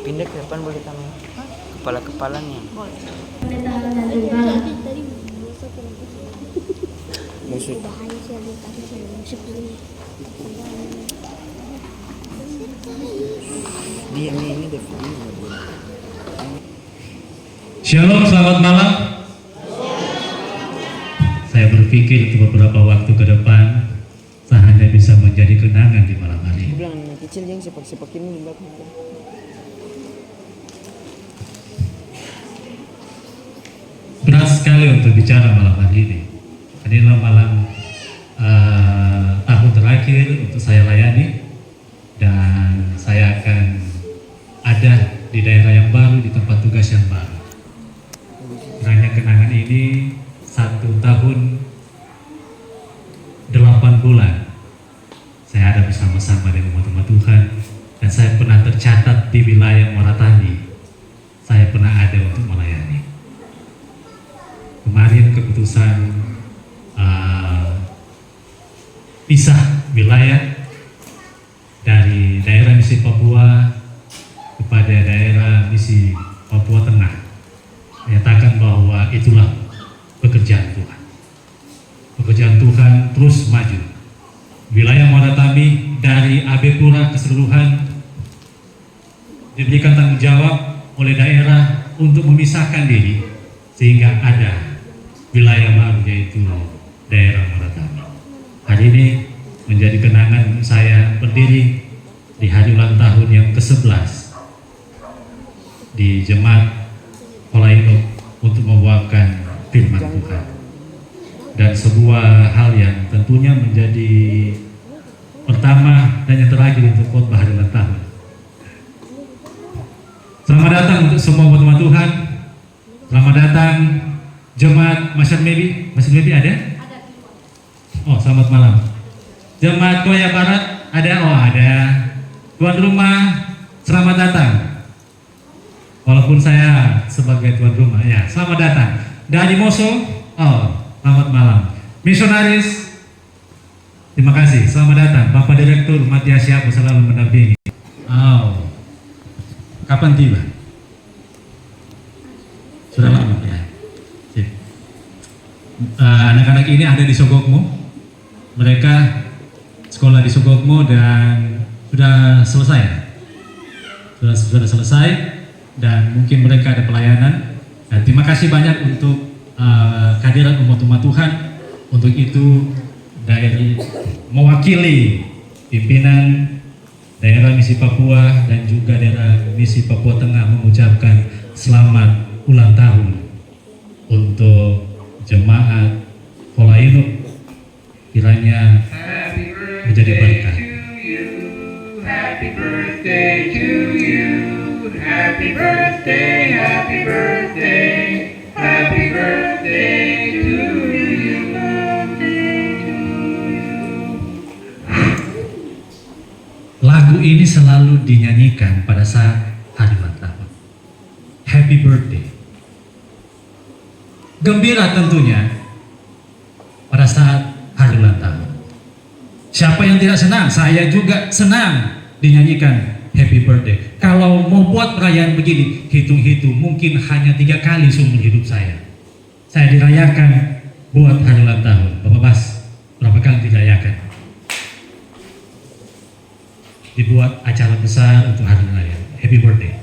Pindah ke depan boleh kami. Kepala-kepalanya. Boleh. Musuh. Dia ini deh. Shalom, selamat malam. Saya berpikir untuk beberapa waktu ke depan saya hanya bisa menjadi kenangan di malam hari. Dia bilang anak kecil yang sepak-sepak ini di belakang. Berat sekali untuk bicara malam hari ini. Ini adalah malam tahun terakhir untuk saya layani, dan saya akan ada di daerah yang baru, di tempat tugas yang baru. Kiranya kenangan ini 1 tahun 8 bulan saya ada bersama-sama dengan umat-umat Tuhan, dan saya pernah tercatat di wilayah Moratani. Saya pernah ada untuk melayani. Kemarin keputusan pisah wilayah dari daerah misi Papua kepada daerah misi Papua Tengah, menyatakan bahwa itulah pekerjaan Tuhan. Pekerjaan Tuhan terus maju. Wilayah Moratami dari AB Pura keseluruhan diberikan tanggung jawab oleh daerah untuk memisahkan diri sehingga ada wilayah baru, yaitu daerah Moratami. Hari ini menjadi kenangan untuk saya berdiri di hari ulang tahun yang ke-11 di Jemaat Holainuk untuk membawakan firman Tuhan, dan sebuah hal yang tentunya menjadi pertama dan yang terakhir untuk khotbah hari ulang tahun. Selamat datang untuk semua teman-teman Tuhan. Selamat datang Jemaat Masyar Mebi. Masyar Mebi ada? Oh, selamat malam. Jemaat Koya Barat ada? Oh, ada. Tuan rumah, selamat datang. Walaupun saya sebagai tuan rumah, ya, selamat datang. Dari Moso, oh, selamat malam. Misionaris, terima kasih, selamat datang. Bapak Direktur Matias Siapu selalu mendampingi. Oh, kapan tiba? Sudah lama ya. Anak-anak ini ada di Sogokmo. Mereka sekolah di Sogokmo dan sudah selesai. Sudah selesai, dan mungkin mereka ada pelayanan. Dan terima kasih banyak untuk kehadiran umat-umat Tuhan. Untuk itu dari mewakili pimpinan daerah misi Papua dan juga daerah misi Papua Tengah mengucapkan selamat ulang tahun untuk Jemaat Holainuk. Kiranya menjadi berkah. Happy birthday to you. Happy birthday, happy birthday, happy birthday to you. Lagu ini selalu dinyanyikan pada saat hari ulang tahun. Happy birthday. Gembira tentunya pada saat hari ulang tahun. Siapa yang tidak senang? Saya juga senang dinyanyikan happy birthday. Kalau mau buat perayaan begini, hitung-hitung mungkin hanya 3 kali seumur hidup saya dirayakan buat hari ulang tahun. Bapak Bas, berapa kali dirayakan? Dibuat acara besar untuk hari raya happy birthday.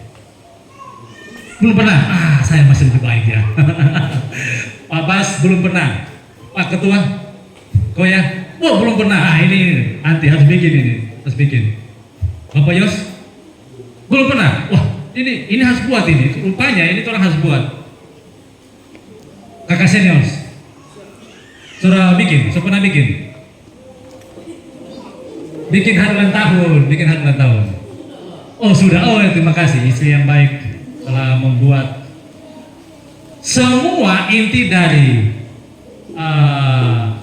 Belum pernah? Saya masih lebih baik ya. Pak Bas belum pernah. Pak Ketua, kau ya? Oh, belum pernah. Ini nanti harus bikin ini, harus bikin. Bapak Yos, belum pernah. Wah, ini harus buat ini. Rupanya ini orang harus buat. Kakak senior, sudah bikin, sudah pernah bikin. Bikin hari ulang tahun, Oh sudah, oh terima kasih istri yang baik telah membuat. Semua inti dari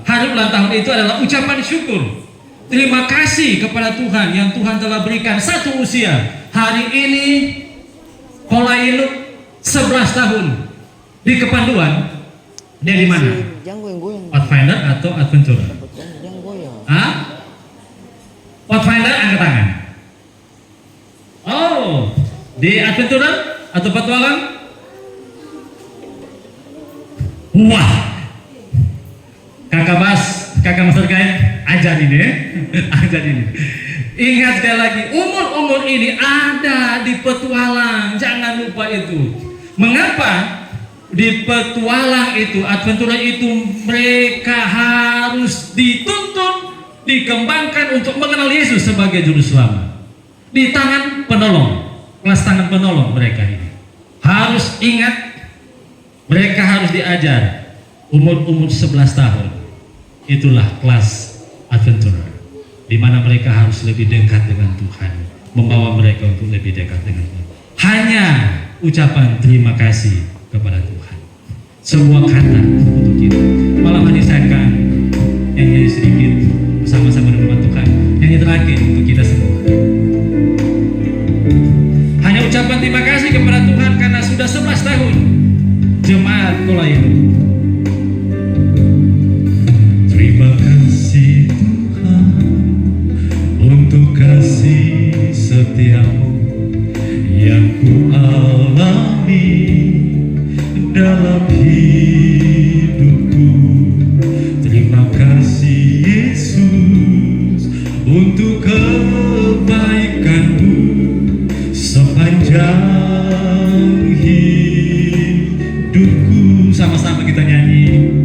hari ulang tahun itu adalah ucapan syukur. Terima kasih kepada Tuhan yang Tuhan telah berikan satu usia. Hari ini Holainuk 11 tahun di Kepanduan. Dia di mana? Pathfinder atau Adventurer? Hah? Pathfinder angkat tangan. Oh, Di adventurer atau petualang? Wah, kakak master kain, ajarin ya, ajarin. Ingat sekali lagi, umur ini ada di petualang, jangan lupa itu. Mengapa? Di petualang itu, adventurer itu, mereka harus dituntun, dikembangkan untuk mengenal Yesus sebagai juru selamat. Di tangan penolong, kelas tangan penolong mereka ini. Harus ingat, mereka harus diajar umur 11 tahun. Itulah kelas adventurer, di mana mereka harus lebih dekat dengan Tuhan, membawa mereka untuk lebih dekat dengan Tuhan. Hanya ucapan terima kasih kepada Tuhan, sebuah kata untuk kita. Malam hari saya akan nyanyi sedikit bersama-sama dengan Tuhan, nyanyi terakhir untuk kita semua. Hanya ucapan terima kasih kepada Tuhan karena sudah 11 tahun jemaat Kolainu. Terima kasih Tuhan untuk kasih setiamu yang ku alami dalam hidupku. Terima kasih Yesus untuk kebaikanmu sepanjang hidupku. Sama-sama kita nyanyi.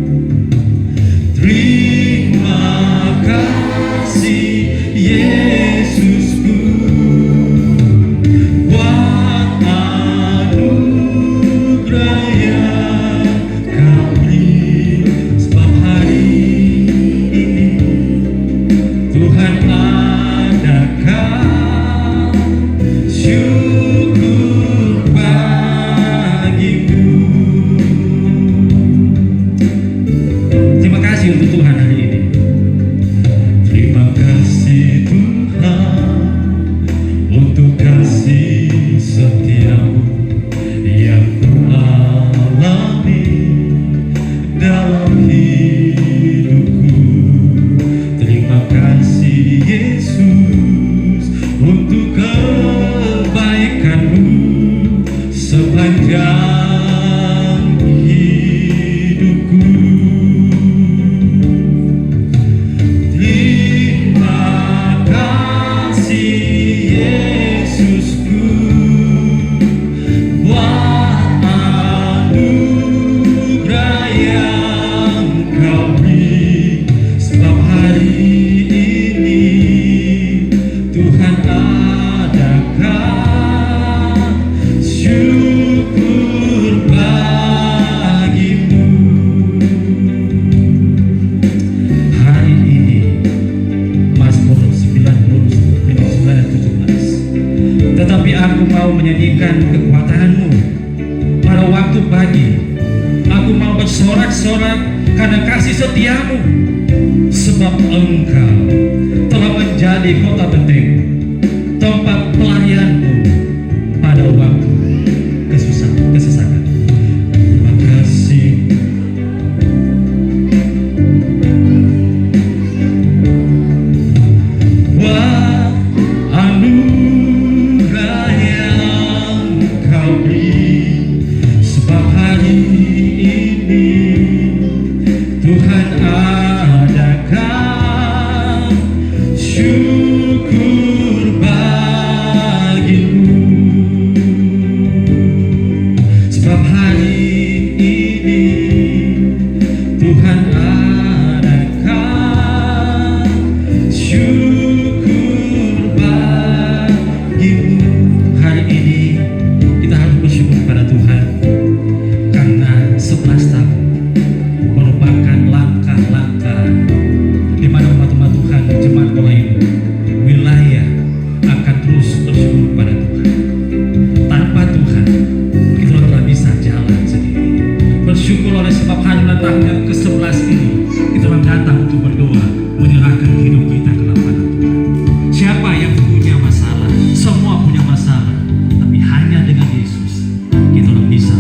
Terima kasih Yesusku buat anugerah yang Kau beri, sebab hari ini Tuhan adakan syukur bagimu. Terima kasih untuk Tuhan hari ini. Terima kasih Tuhan untuk kasih setiamu yang ku alami dalam hidupku. Terima kasih Yesus untuk kebaikanmu sepanjang hidupku. Terima kasih Yesusku buat anugerah yang Kau beri, sebab hari ini Tuhan adakan syukur bagimu. Hari ini Mazmur 9:17. Tetapi aku mau menyanyikan kekuatanmu pada waktu pagi. Aku mau bersorak-sorak karena kasih setiamu, sebab Engkau telah menjadi kota penting, tempat pelayanmu pada waktu kesesakan. Terima kasih. Buat anugerah yang Kau beri, sebab hari ini Tuhan adakan syukur bagimu. Sebab hari ini Tuhan adakan syukur bagimu. Hari ini kita harus bersyukur pada Tuhan karena 11 tahun merupakan langkah-langkah di mana umat-umat Tuhan jemaat Kolainu wilayah akan terus bersyukur pada Tuhan. Tanpa Tuhan kita tidak bisa jalan sendiri. Bersyukur oleh sebab hari ulang tahun yang ke-11 ini kita datang untuk berdoa, menyerahkan hidup kita ke dalam tangan Tuhan. Siapa yang punya masalah? Semua punya masalah, tapi hanya dengan Yesus kita bisa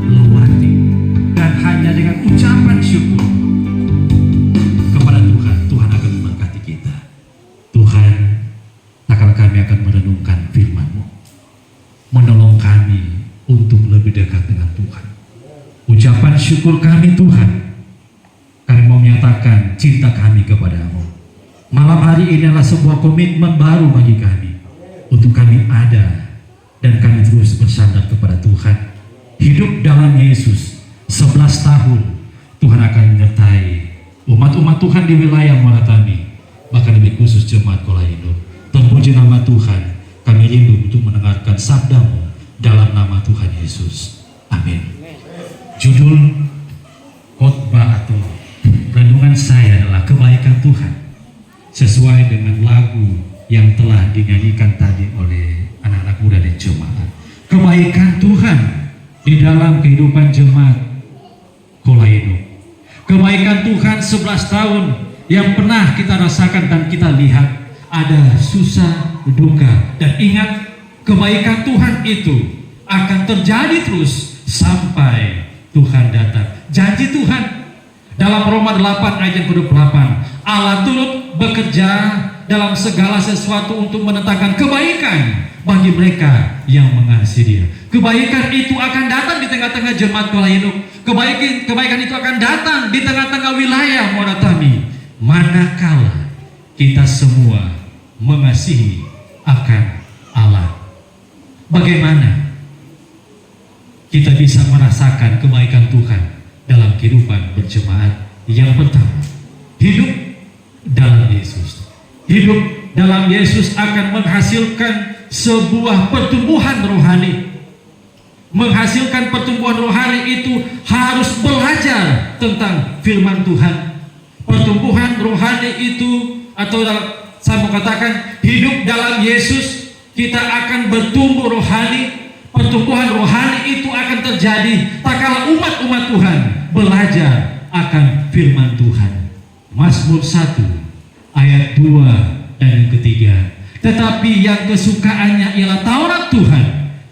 lewati, dan hanya dengan ucapan syukur kepada Tuhan, Tuhan akan memberkati kita. Tuhan, akan kami akan merenungkan firman-Mu, menolong syukur kami Tuhan. Kami mau menyatakan cinta kami kepadamu. Malam hari ini adalah sebuah komitmen baru bagi kami. Untuk kami ada dan kami terus bersandar kepada Tuhan. Hidup dalam Yesus 11 tahun Tuhan akan menyertai umat-umat Tuhan di wilayah Moratami, bahkan lebih khusus jemaat Kolaindo. Terpuji nama Tuhan. Kami rindu untuk mendengarkan sabdamu dalam nama Tuhan Yesus. Amin. Judul khotbah atau renungan saya adalah kebaikan Tuhan, sesuai dengan lagu yang telah dinyanyikan tadi oleh anak-anak muda dan jemaat. Kebaikan Tuhan di dalam kehidupan jemaat Kolaindo. Kebaikan Tuhan 11 tahun yang pernah kita rasakan dan kita lihat. Ada susah, duka, dan ingat, kebaikan Tuhan itu akan terjadi terus sampai Tuhan datang. Janji Tuhan dalam Roma 8 ayat yang ke-8, Allah turut bekerja dalam segala sesuatu untuk mendatangkan kebaikan bagi mereka yang mengasihi Dia. Kebaikan itu akan datang di tengah-tengah jemaat Kolaindo. Kebaikan itu akan datang di tengah-tengah wilayah Moratami, manakala kita semua mengasihi akan Allah. Bagaimana kita bisa merasakan kebaikan Tuhan dalam kehidupan berjemaat? Yang pertama, hidup dalam Yesus. Hidup dalam Yesus akan menghasilkan sebuah pertumbuhan rohani. Menghasilkan pertumbuhan rohani itu harus belajar tentang firman Tuhan. Pertumbuhan rohani itu, atau saya mau katakan, hidup dalam Yesus, kita akan bertumbuh rohani. Pertumbuhan rohani itu akan terjadi tak kala umat-umat Tuhan belajar akan firman Tuhan. Mazmur 1 ayat 2 dan yang ketiga. Tetapi yang kesukaannya ialah Taurat Tuhan,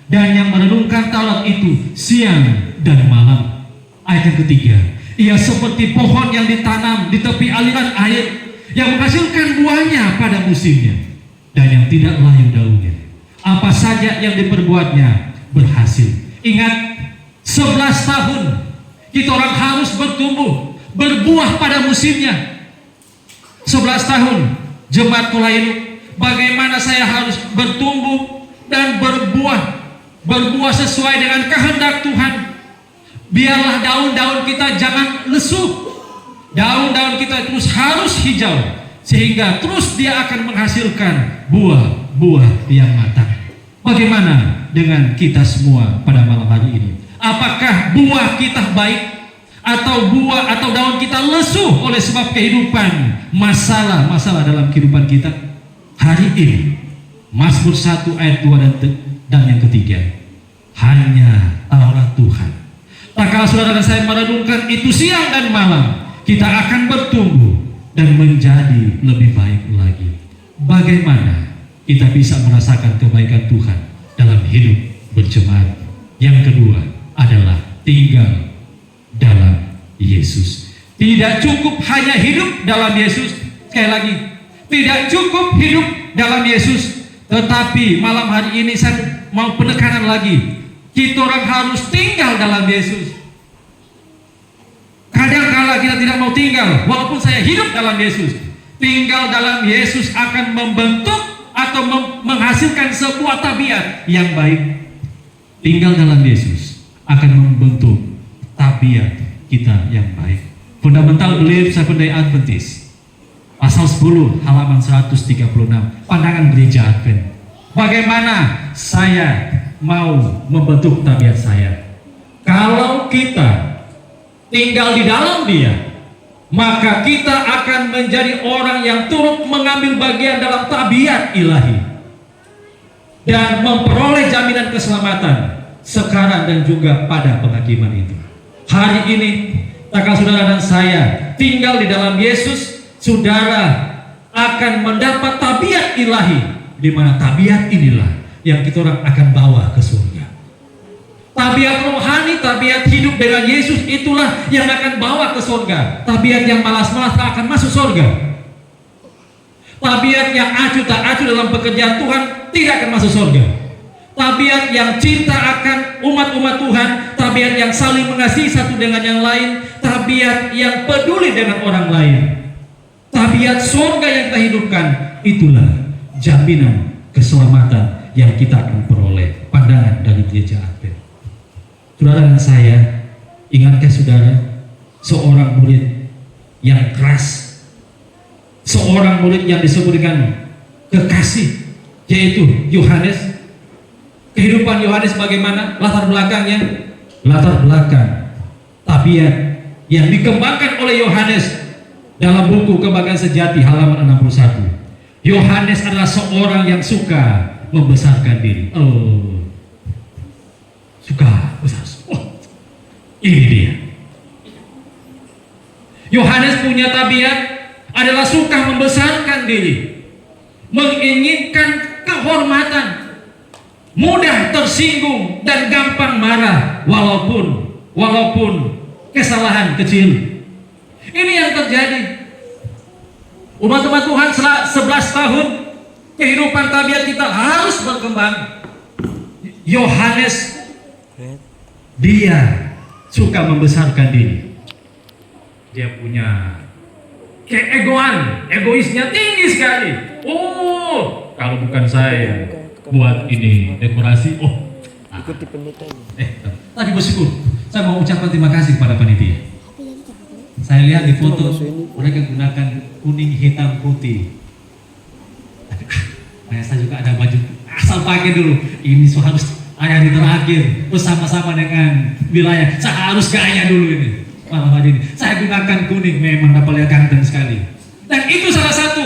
dan yang merenungkan Taurat itu siang dan malam. Ayat yang ketiga, ia seperti pohon yang ditanam di tepi aliran air, yang menghasilkan buahnya pada musimnya, dan yang tidak layu daunnya. Apa saja yang diperbuatnya berhasil. Ingat, 11 tahun kita orang harus bertumbuh, berbuah pada musimnya. 11 tahun jemaat Kolaindo, bagaimana saya harus bertumbuh dan berbuah sesuai dengan kehendak Tuhan. Biarlah daun-daun kita jangan lesu. Daun-daun kita terus harus hijau, sehingga terus dia akan menghasilkan buah-buah yang matang. Bagaimana dengan kita semua pada malam hari ini? Apakah buah kita baik, atau buah atau daun kita lesu oleh sebab kehidupan, masalah-masalah dalam kehidupan kita? Hari ini Mazmur 1 ayat 2 dan yang ketiga, hanya Taurat Tuhan. Tak kala saudara dan saya merenungkan itu siang dan malam, kita akan bertumbuh dan menjadi lebih baik lagi. Bagaimana kita bisa merasakan kebaikan Tuhan dalam hidup berjemaat? Yang kedua adalah tinggal dalam Yesus. Tidak cukup hanya hidup dalam Yesus. Sekali lagi, tidak cukup hidup dalam Yesus, tetapi malam hari ini saya mau penekanan lagi. Kita orang harus tinggal dalam Yesus. Kadang-kala kita tidak mau tinggal, walaupun saya hidup dalam Yesus. Tinggal dalam Yesus akan membentuk atau menghasilkan sebuah tabiat yang baik. Tinggal dalam Yesus akan membentuk tabiat kita yang baik. Fundamental Belief Seventh-day Adventist, pasal 10 halaman 136, pandangan gereja Advent. Bagaimana saya mau membentuk tabiat saya? Kalau kita tinggal di dalam Dia, maka kita akan menjadi orang yang turut mengambil bagian dalam tabiat ilahi dan memperoleh jaminan keselamatan sekarang dan juga pada penghakiman itu. Hari ini, tak saudara dan saya tinggal di dalam Yesus, saudara akan mendapat tabiat ilahi, di mana tabiat inilah yang kita orang akan bawa ke surga. Tabiat rohani, tabiat hidup dengan Yesus itulah yang akan bawa ke surga. Tabiat yang malas-malas tak akan masuk surga. Tabiat yang acuh tak acuh dalam pekerjaan Tuhan tidak akan masuk surga. Tabiat yang cinta akan umat-umat Tuhan, tabiat tabiat yang saling mengasihi satu dengan yang lain, tabiat yang peduli dengan orang lain, tabiat surga yang kita hidupkan. Itulah jaminan keselamatan yang kita akan peroleh. Pandangan dari gereja Advent. Saudara dan saya, ingatkah saudara seorang murid yang keras, seorang murid yang disebut dengan kekasih, yaitu Yohanes? Kehidupan Yohanes bagaimana? Latar belakangnya, latar belakang tabiat yang dikembangkan oleh Yohanes dalam buku Kebanggaan Sejati halaman 61. Yohanes adalah seorang yang suka membesarkan diri. Suka besar. Ini dia. Yohanes punya tabiat adalah suka membesarkan diri, menginginkan kehormatan, mudah tersinggung dan gampang marah walaupun kesalahan kecil. Ini yang terjadi. Umat-umat Tuhan 11 tahun kehidupan tabiat kita harus berkembang. Yohanes dia suka membesarkan diri. Dia punya keegoan, egoisnya tinggi sekali. Kalau bukan saya buat ini dekorasi, Ikuti pendeta ini. tapi bersyukur. Saya mau ucapkan terima kasih kepada panitia. Saya lihat di foto mereka gunakan kuning, hitam, putih. Saya juga ada baju asal pakai dulu. Ini harus hari terakhir bersama-sama dengan wilayah. Saya harus gaya dulu ini. Malam hari ini saya gunakan kuning, memang dapat ganteng sekali. Dan itu salah satu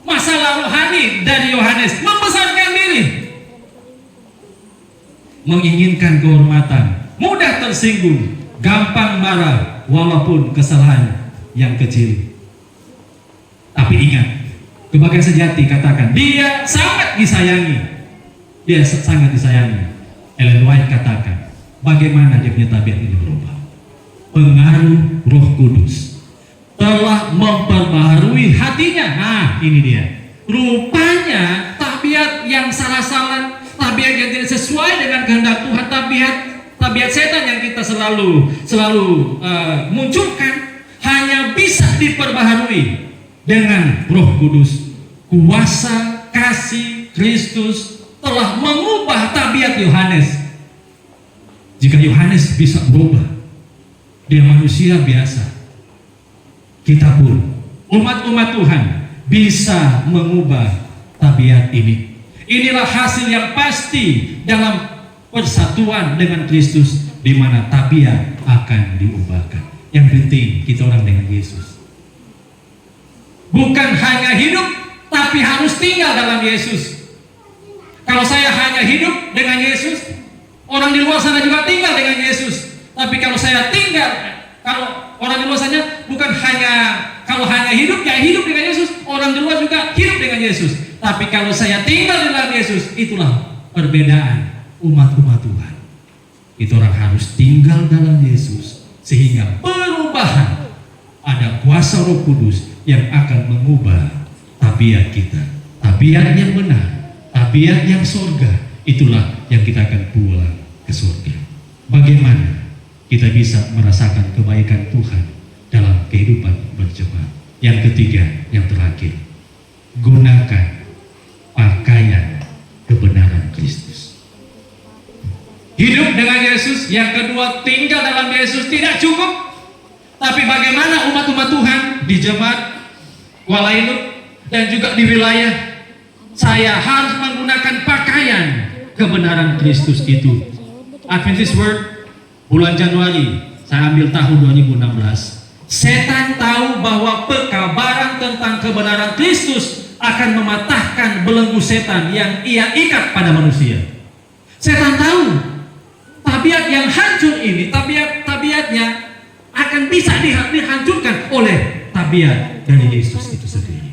masalah rohani dari Yohanes, membesarkan diri, menginginkan kehormatan, mudah tersinggung, gampang marah walaupun kesalahan yang kecil. Tapi ingat, Kebanggaan Sejati katakan dia sangat disayangi. Dia sangat disayangi. Ellen White katakan, bagaimana dia punya tabiat ini berubah? Pengaruh Roh Kudus telah memperbaharui hatinya. Nah, ini dia. Rupanya tabiat yang salah-salah, tabiat yang tidak sesuai dengan kehendak Tuhan, tabiat setan yang kita selalu munculkan hanya bisa diperbaharui dengan Roh Kudus. Kuasa kasih Kristus telah mengubah tabiat Yohanes. Jika Yohanes bisa berubah, dia manusia biasa, kita pun umat-umat Tuhan bisa mengubah tabiat ini. Inilah hasil yang pasti dalam persatuan dengan Kristus, di mana tabiat akan diubahkan. Yang penting kita orang dengan Yesus. Bukan hanya hidup, tapi harus tinggal dalam Yesus. Kalau saya hanya hidup dengan Yesus, orang di luar sana juga tinggal dengan Yesus. Tapi kalau saya tinggal, kalau orang di luar sana bukan hanya hidup, ya hidup dengan Yesus, orang di luar juga hidup dengan Yesus. Tapi kalau saya tinggal di dalam Yesus, itulah perbedaan umat-umat Tuhan. Itu orang harus tinggal dalam Yesus, sehingga perubahan, ada kuasa Roh Kudus yang akan mengubah tabiat kita. Tabiat yang benar, tabiat yang surga, itulah yang kita akan pulang ke surga. Bagaimana kita bisa merasakan kebaikan Tuhan dalam kehidupan berjemaat? Yang ketiga, yang terakhir, gunakan pakaian kebenaran Kristus. Hidup dengan Yesus. Yang kedua, tinggal dalam Yesus tidak cukup. Tapi bagaimana umat-umat Tuhan di jemaat Kuala Induk dan juga di wilayah saya harus menggunakan pakaian kebenaran Kristus itu. Adventist Word bulan Januari, saya ambil tahun 2016. Setan tahu bahwa pekabaran tentang kebenaran Kristus akan mematahkan belenggu setan yang ia ikat pada manusia. Setan tahu tabiat yang hancur ini, tabiatnya akan bisa dihancurkan oleh tabiat dari Yesus itu sendiri.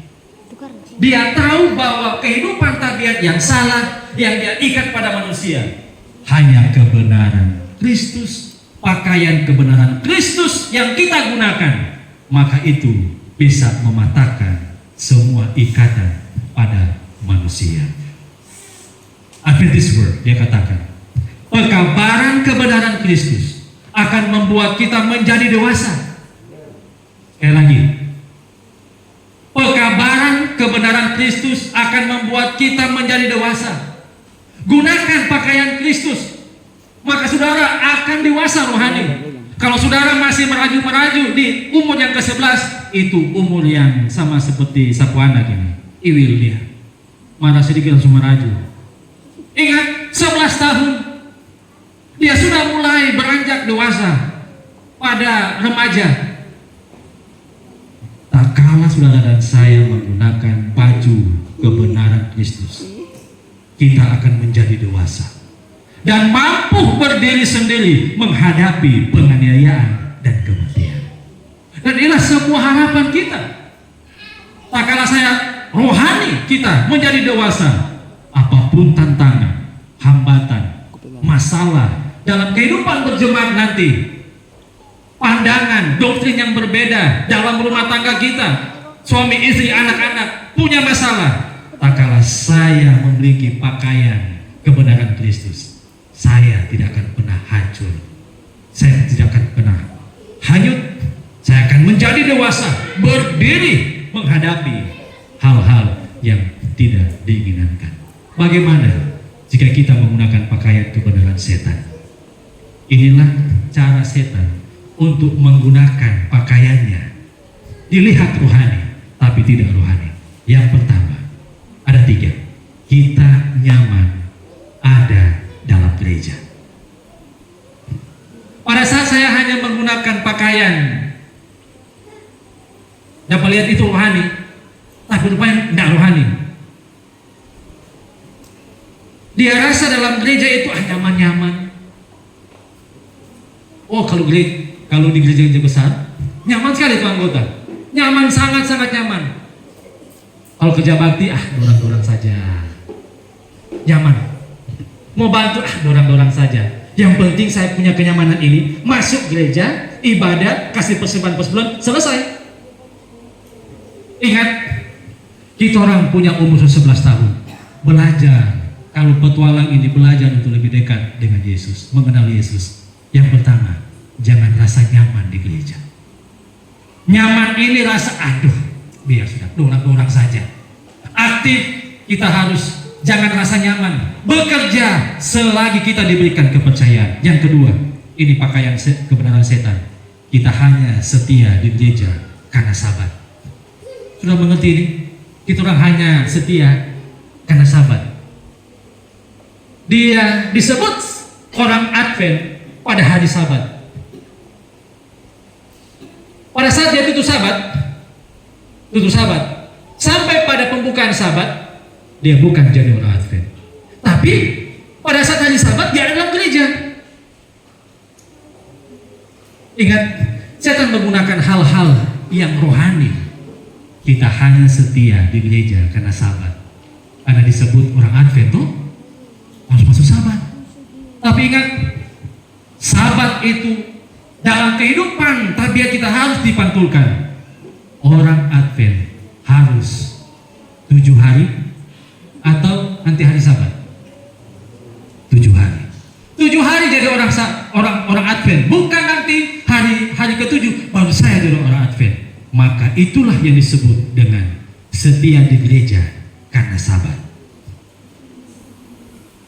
Dia tahu bahwa kehidupan tabiat yang salah yang dia ikat pada manusia, hanya kebenaran Kristus, pakaian kebenaran Kristus yang kita gunakan, maka itu bisa mematahkan semua ikatan pada manusia. Adventist Word dia katakan, Pekabaran kebenaran Kristus akan membuat kita menjadi dewasa. Sekali lagi, pekabaran kebenaran Kristus akan membuat kita menjadi dewasa. Gunakan pakaian Kristus, maka saudara akan dewasa rohani. Kalau saudara masih meraju-meraju di umur yang ke-11, itu umur yang sama seperti sapu anak ini. Iwil dia, marah sedikit langsung meraju. Ingat, 11 tahun dia sudah mulai beranjak dewasa pada remaja. Tak kalah saudara dan saya menggunakan baju kebenaran Kristus, kita akan menjadi dewasa dan mampu berdiri sendiri menghadapi penganiayaan dan kematian. Dan inilah semua harapan kita. Tak kalah saya rohani kita menjadi dewasa, apapun tantangan, hambatan, masalah dalam kehidupan berjemaat nanti, pandangan, doktrin yang berbeda dalam rumah tangga kita, suami, istri, anak-anak punya masalah, tak kalah saya memiliki pakaian kebenaran Kristus, saya tidak akan pernah hancur, saya tidak akan pernah hanyut. Saya akan menjadi dewasa, berdiri menghadapi hal-hal yang tidak diinginkan. Bagaimana jika kita menggunakan pakaian kebenaran setan? Inilah cara setan untuk menggunakan pakaiannya. Dilihat rohani, tapi tidak rohani. Yang pertama, ada 3. Kita nyaman ada dalam gereja. Pada saat saya hanya menggunakan pakaian, dapat lihat itu rohani, tapi rupanya tidak rohani. Dia rasa dalam gereja itu nyaman-nyaman. Oh, kalau di gereja besar, nyaman sekali itu anggota. Nyaman, sangat-sangat nyaman. Kalau kerja bakti, dorang-dorang saja. Nyaman. Mau bantu, dorang-dorang saja. Yang penting saya punya kenyamanan ini, masuk gereja, ibadah, kasih persembahan, selesai. Ingat, kita orang punya umur 11 tahun. Belajar. Kalau petualang ini belajar untuk lebih dekat dengan Yesus, mengenal Yesus. Yang pertama, jangan rasa nyaman di gereja. Nyaman ini rasa, biar sudah, dorang-dorang saja. Aktif, kita harus jangan rasa nyaman. Bekerja selagi kita diberikan kepercayaan. Yang kedua, ini pakaian kebenaran setan. Kita hanya setia di gereja karena sabat. Sudah mengerti ini? Kita orang hanya setia karena sabat. Dia disebut orang Advent pada hari Sabat. Pada saat dia tutup Sabat, sampai pada pembukaan Sabat, dia bukan jadi orang Advent. Tapi pada saat hari Sabat dia ada dalam gereja. Ingat, setan menggunakan hal-hal yang rohani. Kita hanya setia di gereja karena Sabat. Karena disebut orang Advent tuh harus masuk Sabat. Tapi ingat, Sabat itu dalam kehidupan tabiat kita harus dipantulkan. Orang Advent harus 7 hari atau nanti hari Sabat? 7 hari. 7 hari jadi orang Advent. Bukan nanti hari ke-7 baru saya jadi orang Advent. Maka itulah yang disebut dengan setia di gereja karena Sabat.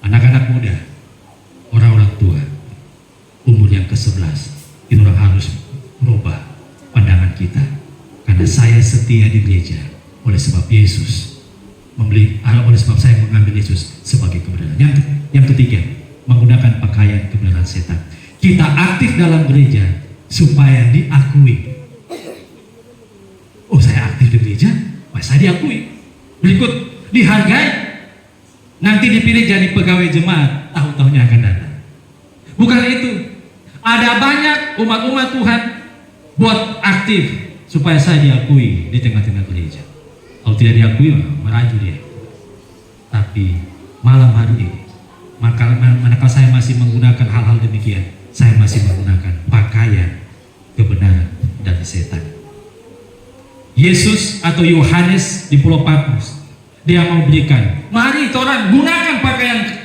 Anak-anak muda, orang-orang tua, umur yang ke-11, itu orang harus merubah pandangan kita. Karena saya setia di gereja oleh sebab Yesus oleh sebab saya mengambil Yesus sebagai kebenaran. Yang ketiga, menggunakan pakaian kebenaran setan. Kita aktif dalam gereja supaya diakui. Oh, saya aktif di gereja, saya diakui. Berikut, dihargai. Nanti dipilih jadi pegawai jemaat tahun-tahunnya akan datang. Bukan itu. Ada banyak umat-umat Tuhan buat aktif supaya saya diakui di tengah-tengah gereja. Kalau tidak diakui, meraju dia. Tapi malam hari ini, manakala saya masih menggunakan hal-hal demikian, saya masih menggunakan pakaian kebenaran dari setan. Yesus atau Yohanes di Pulau Patmos, dia mau berikan, mari orang gunakan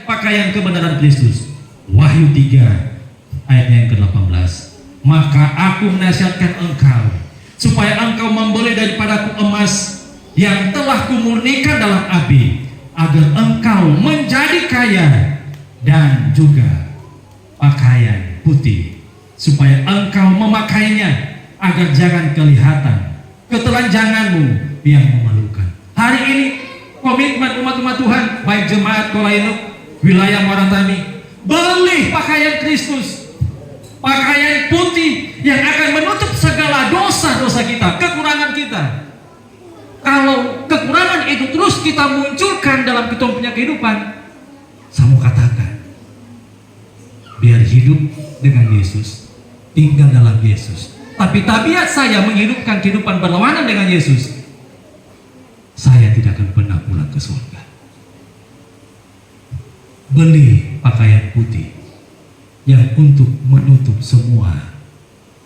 pakaian kebenaran Kristus. Wahyu 3 ayatnya yang ke-18. Maka aku menasihatkan engkau supaya engkau membeli daripadaku emas yang telah kumurnikan dalam api, agar engkau menjadi kaya, dan juga pakaian putih supaya engkau memakainya, agar jangan kelihatan ketelanjanganmu yang memalukan. Hari ini komitmen umat-umat Tuhan, baik jemaat Kolainuk wilayah Moratami, beli pakaian Kristus, pakaian putih yang akan menutup segala dosa-dosa kita, kekurangan kita. Kalau kekurangan itu terus kita munculkan dalam kita punya kehidupan, saya mau katakan, biar hidup dengan Yesus, tinggal dalam Yesus, tapi tabiat saya menghidupkan kehidupan berlawanan dengan Yesus, saya tidak akan pernah pulang ke surga. Beli pakaian putih yang untuk menutup semua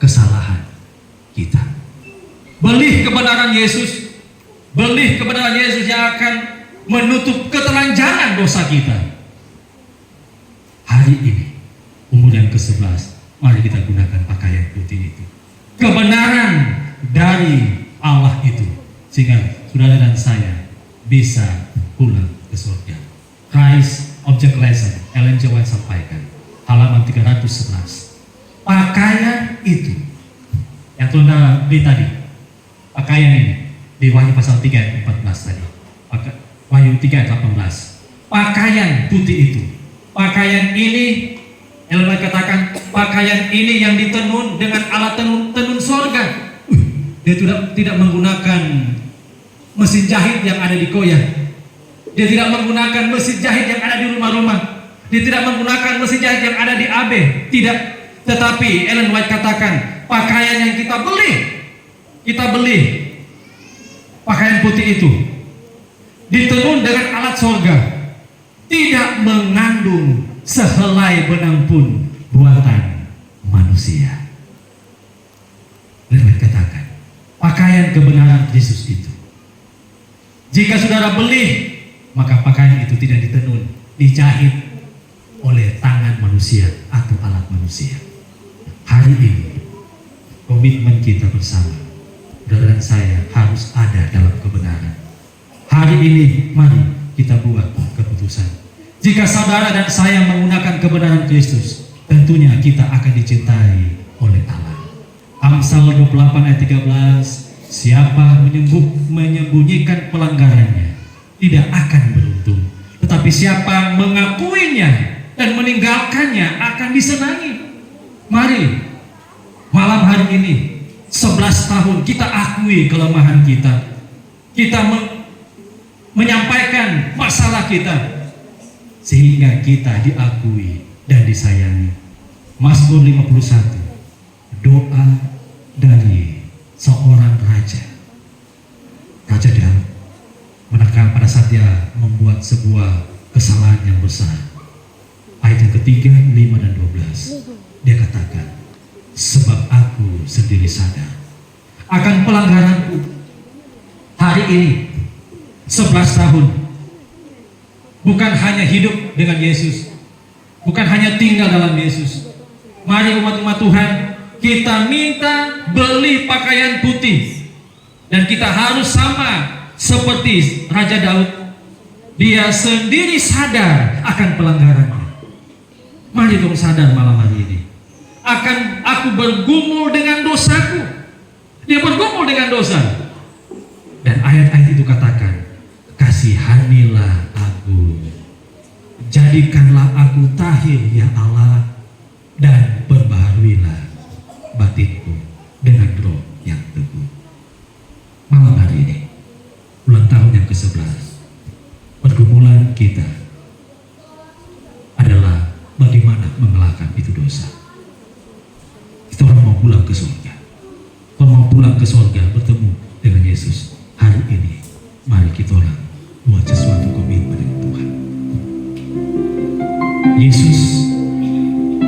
kesalahan kita. Beli kebenaran Yesus, beli kebenaran Yesus yang akan menutup ketelanjangan dosa kita. Hari ini, umur yang ke-11, mari kita gunakan pakaian putih itu, kebenaran dari Allah itu, sehingga saudara dan saya bisa pulang ke surga. Christ Object Lesson, Ellen G. White sampaikan, halaman 311. Pakaian itu yang saudara beli tadi, pakaian ini di Wahyu pasal 3 ayat 14 tadi, Wahyu 3 ayat 18. Pakaian putih itu, pakaian ini, Ellen White katakan, pakaian ini yang ditenun dengan alat tenun sorga. Dia tidak menggunakan mesin jahit yang ada di koya. Dia tidak menggunakan mesin jahit yang ada di rumah-rumah. Dia tidak menggunakan mesin jahit yang ada di AB. Tidak. Tetapi Ellen White katakan, pakaian yang kita beli pakaian putih itu ditenun dengan alat sorga, tidak mengandung sehelai benang pun buatan manusia. Ellen White katakan, pakaian kebenaran Yesus itu, jika saudara beli, maka pakaian itu tidak ditenun, dijahit oleh tangan manusia atau alat manusia. Hari ini, komitmen kita bersama, saudara dan saya, harus ada dalam kebenaran. Hari ini, mari kita buat keputusan. Jika saudara dan saya menggunakan kebenaran Kristus, tentunya kita akan dicintai oleh Allah. Amsal 28 ayat 13, siapa menyembunyikan pelanggarannya tidak akan beruntung, tetapi siapa mengakuinya dan meninggalkannya akan disenangi. Mari malam hari ini, 11 tahun kita akui kelemahan kita, kita menyampaikan masalah kita, sehingga kita diakui dan disayangi. Mazmur 51, doa dari seorang raja Daud, menekan pada saat dia membuat sebuah kesalahan yang besar. Ayat yang ketiga, 5 dan 12, dia katakan, sebab aku sendiri sadar akan pelanggaranku. Hari ini 11 tahun, bukan hanya hidup dengan Yesus, bukan hanya tinggal dalam Yesus. Mari umat-umat Tuhan, kita minta beli pakaian putih, dan kita harus sama seperti Raja Daud. Dia sendiri sadar akan pelanggarannya. Mari dong sadar malam hari ini. Aku bergumul dengan dosaku. Dia bergumul dengan dosa. Dan ayat-ayat itu katakan, kasihanilah aku, jadikanlah aku tahir ya Allah, dan perbaharuilah batinku dengan roh yang teguh. Malam hari ini, ulang tahun yang ke-11, pergumulan kita adalah bagaimana mengalahkan itu dosa. Kita orang mau pulang ke surga. Kita mau pulang ke surga bertemu dengan Yesus. Hari ini, mari kita orang buat sesuatu komitmen dengan Tuhan. Yesus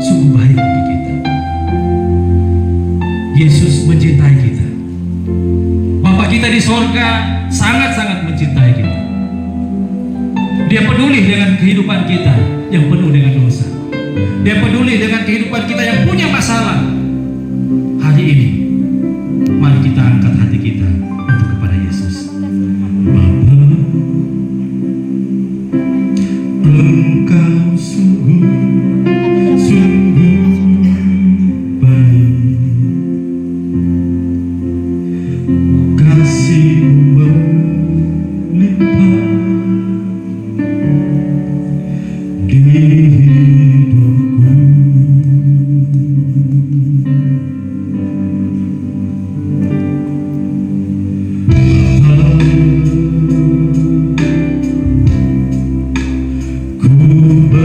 sungguh baik bagi kita. Yesus mencintai kita. Bapa kita di surga sangat-sangat mencintai kita. Dia peduli dengan kehidupan kita yang penuh dengan dosa. Dia peduli dengan kehidupan kita yang punya masalah. Hari ini, mari kita angkat hati kita untuk kepada Yesus. Bapa, Engkau sungguh baik, kasih-Mu melimpah di hidupku. Ku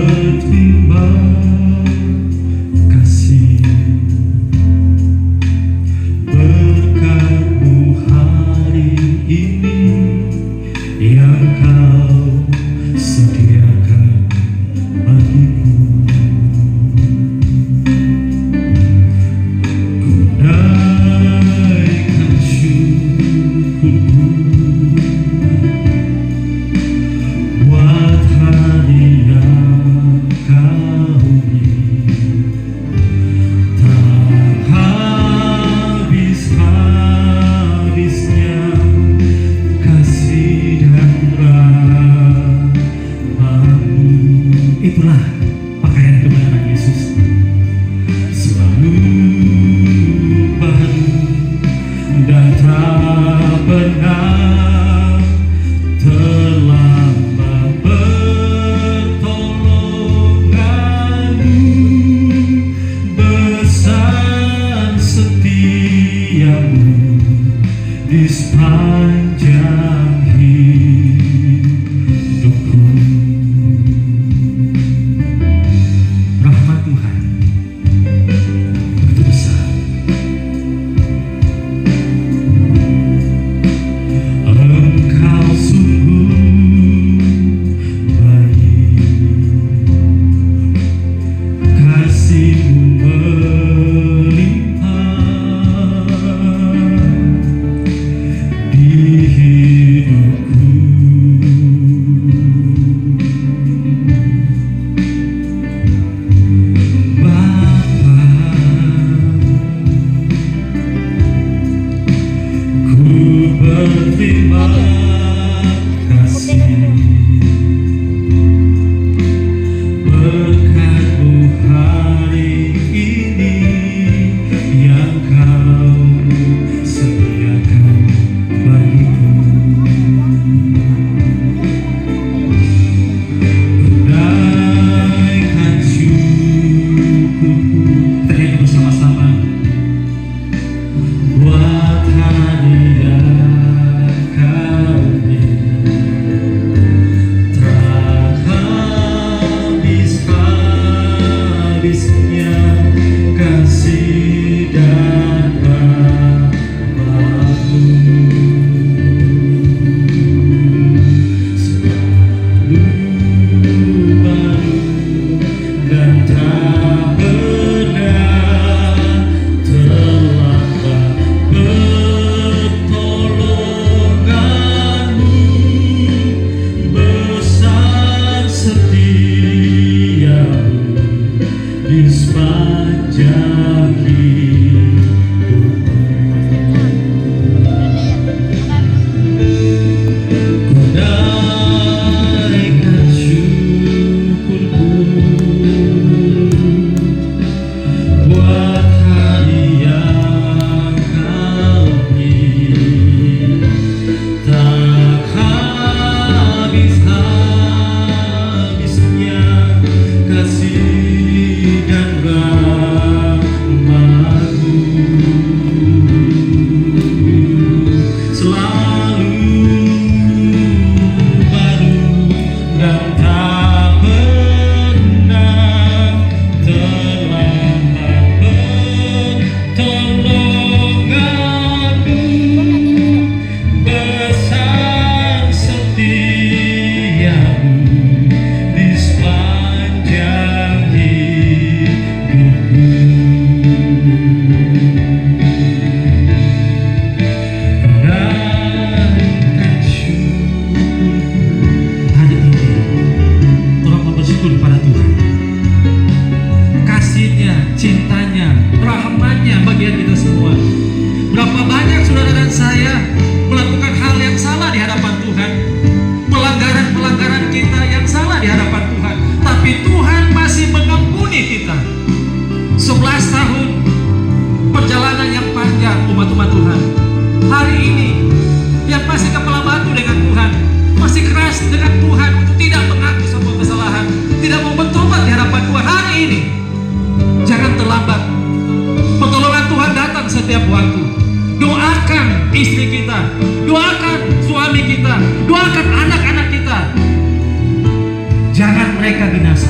jangan mereka binasa.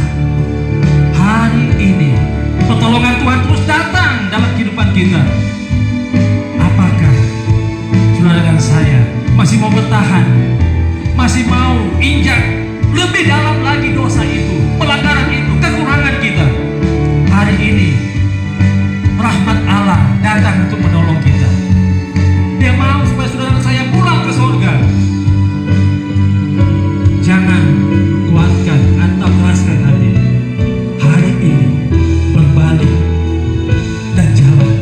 Hari ini pertolongan Tuhan terus datang dalam kehidupan kita. Apakah saudara dan saya masih mau bertahan, masih mau injak lebih dalam lagi dosa itu, pelanggaran itu, kekurangan kita? Hari ini rahmat Allah datang untuk menolong kita. Dia mau supaya saudara dan saya pulang ke surga. Jangan kuatkan atau keraskan hati. Hari ini berbalik dan jalan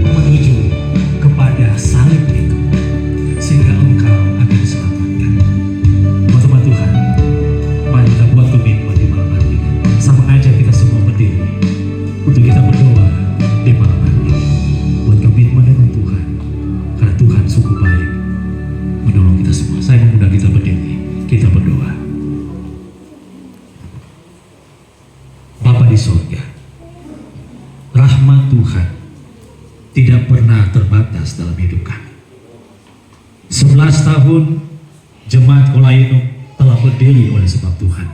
menuju kepada salib itu, sehingga engkau akan diselamatkan. Teman-teman Tuhan, mari kita buat komitmen di malam hari ini. Sama aja kita semua berdiri untuk kita berdoa di malam hari ini. Buat komitmen dengan Tuhan, karena Tuhan sungguh baik menolong kita semua. Saya mengundang kita berdiri, kita berdoa. Bapa di surga, rahmat Tuhan tidak pernah terbatas dalam hidup kami. 11 tahun Jemaat Kolainuk telah berdiri oleh sebab Tuhan.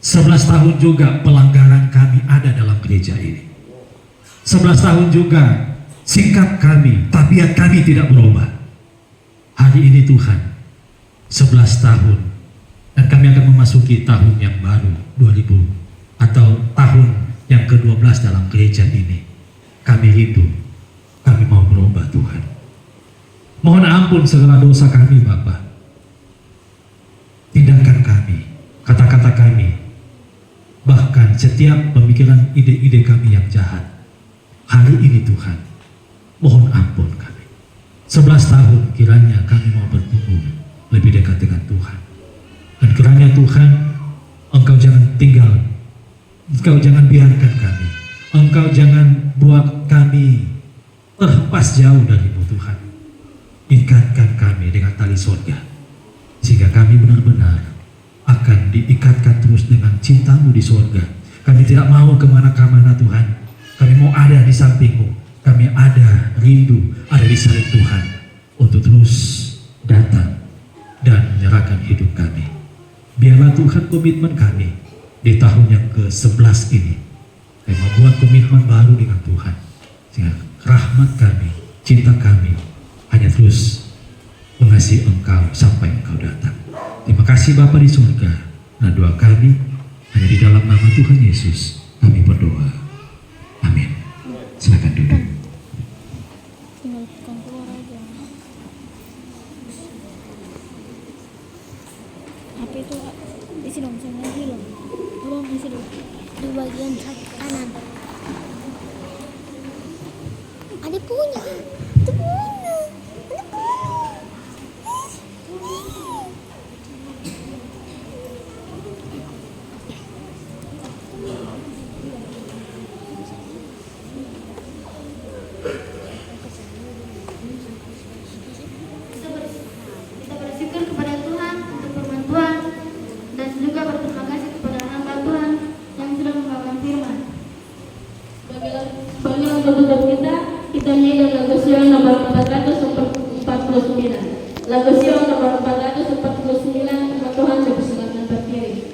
11 tahun juga pelanggaran kami ada dalam gereja ini. 11 tahun juga sikap kami, tabiat kami tidak berubah. Hari ini Tuhan, 11 tahun, dan kami akan memasuki tahun yang baru, 2000, atau tahun yang ke-12 dalam gereja ini. Kami hidup, kami mau berubah Tuhan. Mohon ampun segala dosa kami Bapa. Tindakan kami, kata-kata kami, bahkan setiap pemikiran ide-ide kami yang jahat. Hari ini Tuhan, mohon ampun kami. 11 tahun kiranya kami mau bertumbuh lebih dekat dengan Tuhan. Dan kiranya Tuhan, Engkau jangan tinggal, Engkau jangan biarkan kami, Engkau jangan buat kami terhempas jauh darimu Tuhan. Ikatkan kami dengan tali surga, sehingga kami benar-benar akan diikatkan terus dengan cintamu di surga. Kami tidak mau kemana-mana Tuhan. Kami mau ada di sampingmu. Kami ada rindu, ada di salib Tuhan, untuk terus datang dan menyerahkan hidup kami. Biarlah Tuhan komitmen kami di tahun yang ke-11 ini, kami membuat komitmen baru dengan Tuhan, sehingga rahmat kami, cinta kami hanya terus mengasihi Engkau sampai Engkau datang. Terima kasih Bapa di surga. Nah, doa kami hanya di dalam nama Tuhan Yesus kami berdoa. Amin. Silakan duduk. Tinggal bukan keluar aja. HP itu isi dong, saya lagi loh. Belum isi dong. Di bagian kanan. Ada punya. Itu punya. Ada punya. Kita bersyukur kepada Tuhan untuk firman Tuhan, dan juga berterima kasih kepada hamba Tuhan yang sudah membawakan firman. Sebagai untuk kita nyanyi dari lagu Sion nomor 449. Lagu Sion nomor 449, Tuhan dipersilakan berdiri.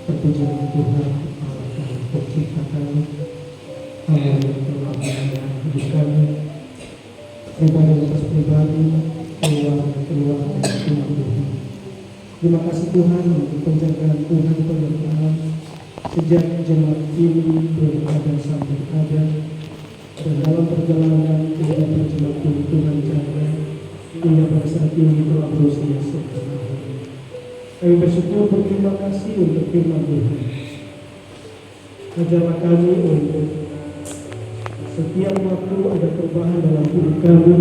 Terpujilah Tuhan Allah yang pencipta kami, Allah yang telah mengajar hidup kami, pribadi atas pribadi, keluarga dan Tuhan. Terima kasih Tuhan untuk penjagaan Tuhan penyertaan sejak jemaat ini berada sampai ada, dan dalam perjalanan kehidupan jemaat ini Tuhan jaga hingga pada saat ini telah berusia 11 tahun. Kami bersyukur berterima kasih untuk firman Tuhan. Ajarlah kami untuk setiap waktu ada perubahan dalam hidup kami.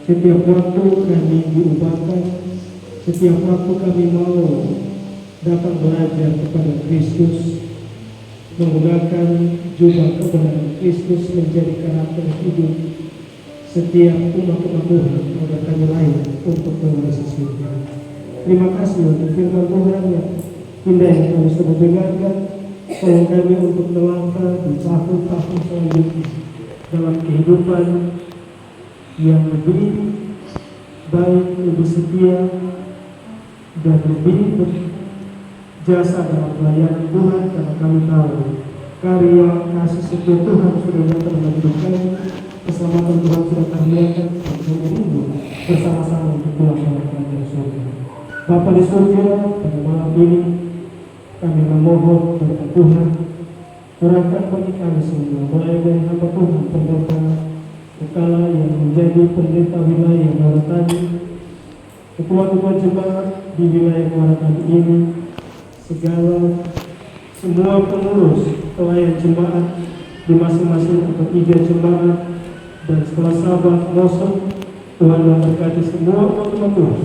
Setiap waktu kami diubahkan. Setiap waktu kami mau datang belajar kepada Kristus, menggunakan jubah kebenaran Kristus menjadi karakter hidup setiap umat-umat Tuhan agar kami layak untuk mengasihi surga. Terima kasih untuk firman Tuhan yang indah yang kami sudah dengarkan. Tolong kami untuk melangkah di tahun-tahun selanjutnya dalam kehidupan yang lebih baik, lebih setia, dan lebih berjasa dalam pelayanan Tuhan, karena kami tahu karya kasih setia Tuhan sudah datang dalam hidup kami. Keselamatan Tuhan sudah karuniakan dan kami rindu bersama-sama untuk melaksanakan dari surga. Bapa di surga, pada malam ini kami memohon berkat Tuhan, curahkan bagi kami semua, mulai dari hamba Tuhan, pendeta Kepala yang menjadi pendeta wilayah Muaratani, ketua-ketua jemaat di wilayah Muaratani ini, semua pengurus pelayan jemaat di masing-masing atau 3 jemaat dan sekolah sahabat Mosok. Tuhan memberkati semua umat Tuhan.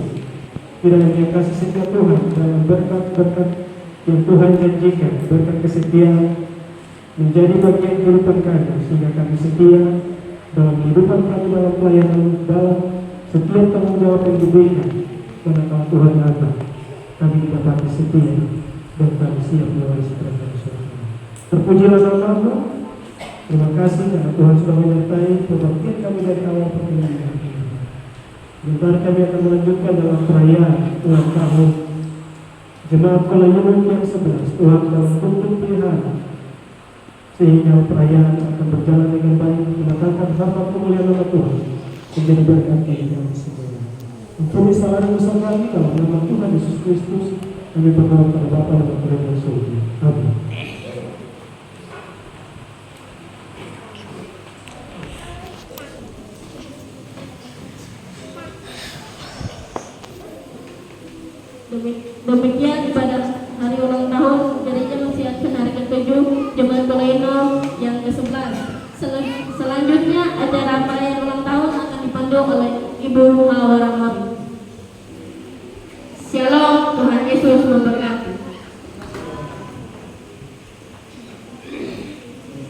Kiranya kasih setia Tuhan dalam berkat-berkat yang Tuhan janjikan, berkat kesetiaan menjadi bagian kehidupan kami, sehingga kami setia dalam kehidupan kami, dalam pelayanan, dalam setiap tanggung jawab yang diberikan. Karena Tuhan datang, kami didapati setia dan kami siap mewarisi kerajaan surga. Terpujilah nama Allah. Terima kasih karena Tuhan sudah menyertai kebaktian kami dari awal perjalanan ini. Sebentar kami akan melanjutkan dalam perayaan ulang tahun Jemaat Pelayanan yang 11. Tuhan dalam tuntun pilihan sehingga perayaan akan berjalan dengan baik, mendatangkan harta kemuliaan nama Tuhan menjadi berkat bagi kami semua. Untuk salam besar kami dalam nama Tuhan Yesus Kristus, kami berdoa kepada Bapa dan Putra dan Roh Kudus. Amin. Demikian pada hari ulang tahun gereja mensiapkan hari ke-7 Jemaat Pelayanan yang ke-11. Selanjutnya acara perayaan ulang tahun akan dipandu oleh Ibu Hawa Rahmat. Shalom, Tuhan Yesus memberkati.